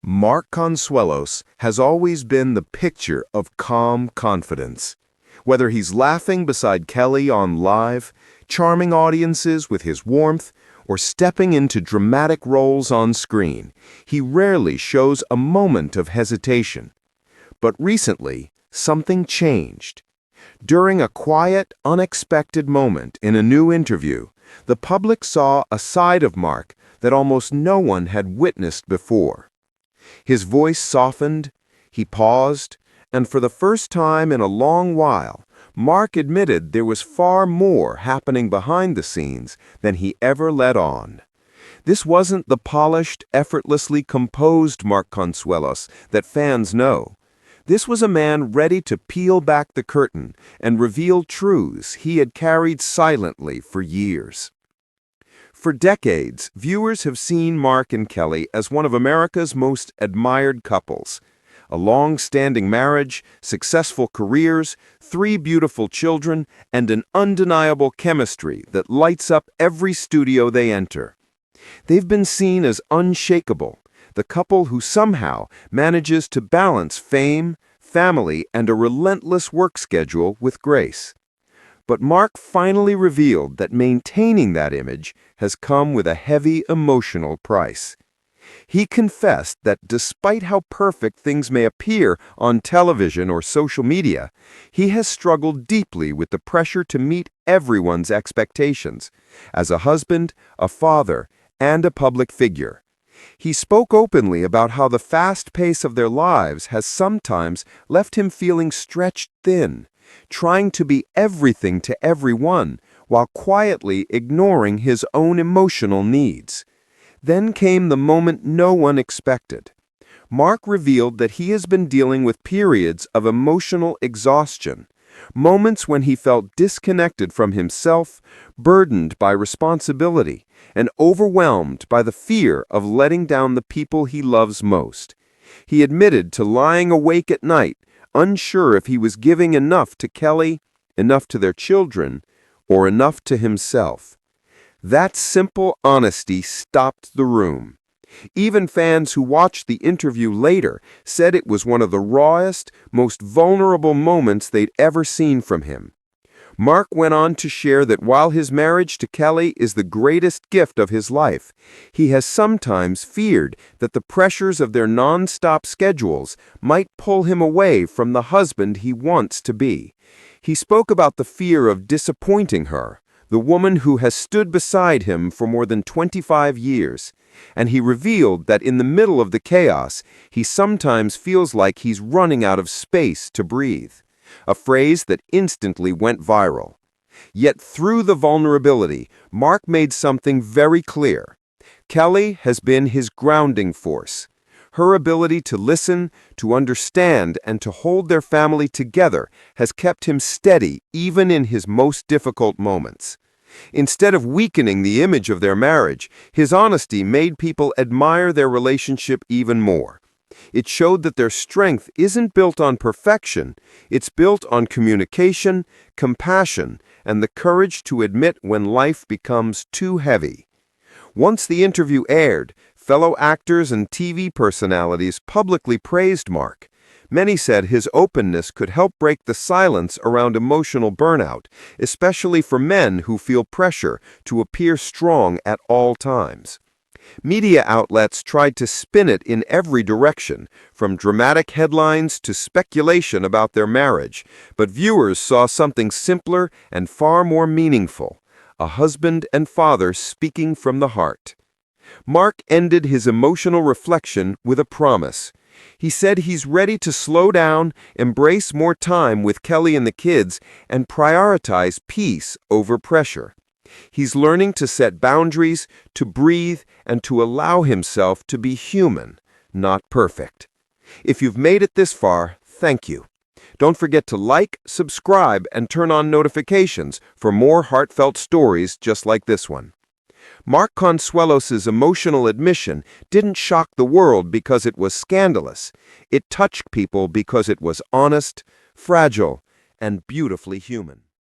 Mark Consuelos has always been the picture of calm confidence. Whether he's laughing beside Kelly on Live, charming audiences with his warmth, or stepping into dramatic roles on screen, he rarely shows a moment of hesitation. But recently, something changed. During a quiet, unexpected moment in a new interview, the public saw a side of Mark that almost no one had witnessed before. His voice softened, he paused, and for the first time in a long while, Mark admitted there was far more happening behind the scenes than he ever let on. This wasn't the polished, effortlessly composed Mark Consuelos that fans know. This was a man ready to peel back the curtain and reveal truths he had carried silently for years. For decades, viewers have seen Mark and Kelly as one of America's most admired couples. A long-standing marriage, successful careers, 3 beautiful children, and an undeniable chemistry that lights up every studio they enter. They've been seen as unshakable, the couple who somehow manages to balance fame, family, and a relentless work schedule with grace. But Mark finally revealed that maintaining that image has come with a heavy emotional price. He confessed that despite how perfect things may appear on television or social media, he has struggled deeply with the pressure to meet everyone's expectations, as a husband, a father, and a public figure. He spoke openly about how the fast pace of their lives has sometimes left him feeling stretched thin, trying to be everything to everyone while quietly ignoring his own emotional needs. Then came the moment no one expected. Mark revealed that he has been dealing with periods of emotional exhaustion, moments when he felt disconnected from himself, burdened by responsibility, and overwhelmed by the fear of letting down the people he loves most. He admitted to lying awake at night, unsure if he was giving enough to Kelly, enough to their children, or enough to himself. That simple honesty stopped the room. Even fans who watched the interview later said it was one of the rawest, most vulnerable moments they'd ever seen from him. Mark went on to share that while his marriage to Kelly is the greatest gift of his life, he has sometimes feared that the pressures of their non-stop schedules might pull him away from the husband he wants to be. He spoke about the fear of disappointing her, the woman who has stood beside him for more than 25 years, and he revealed that in the middle of the chaos, he sometimes feels like he's running out of space to breathe, a phrase that instantly went viral. Yet through the vulnerability, Mark made something very clear. Kelly has been his grounding force. Her ability to listen, to understand, and to hold their family together has kept him steady even in his most difficult moments. Instead of weakening the image of their marriage, his honesty made people admire their relationship even more. It showed that their strength isn't built on perfection, it's built on communication, compassion, and the courage to admit when life becomes too heavy. Once the interview aired, fellow actors and TV personalities publicly praised Mark. Many said his openness could help break the silence around emotional burnout, especially for men who feel pressure to appear strong at all times. Media outlets tried to spin it in every direction, from dramatic headlines to speculation about their marriage, but viewers saw something simpler and far more meaningful: a husband and father speaking from the heart. Mark ended his emotional reflection with a promise. He said he's ready to slow down, embrace more time with Kelly and the kids, and prioritize peace over pressure. He's learning to set boundaries, to breathe, and to allow himself to be human, not perfect. If you've made it this far, thank you. Don't forget to like, subscribe, and turn on notifications for more heartfelt stories just like this one. Mark Consuelos' emotional admission didn't shock the world because it was scandalous. It touched people because it was honest, fragile, and beautifully human.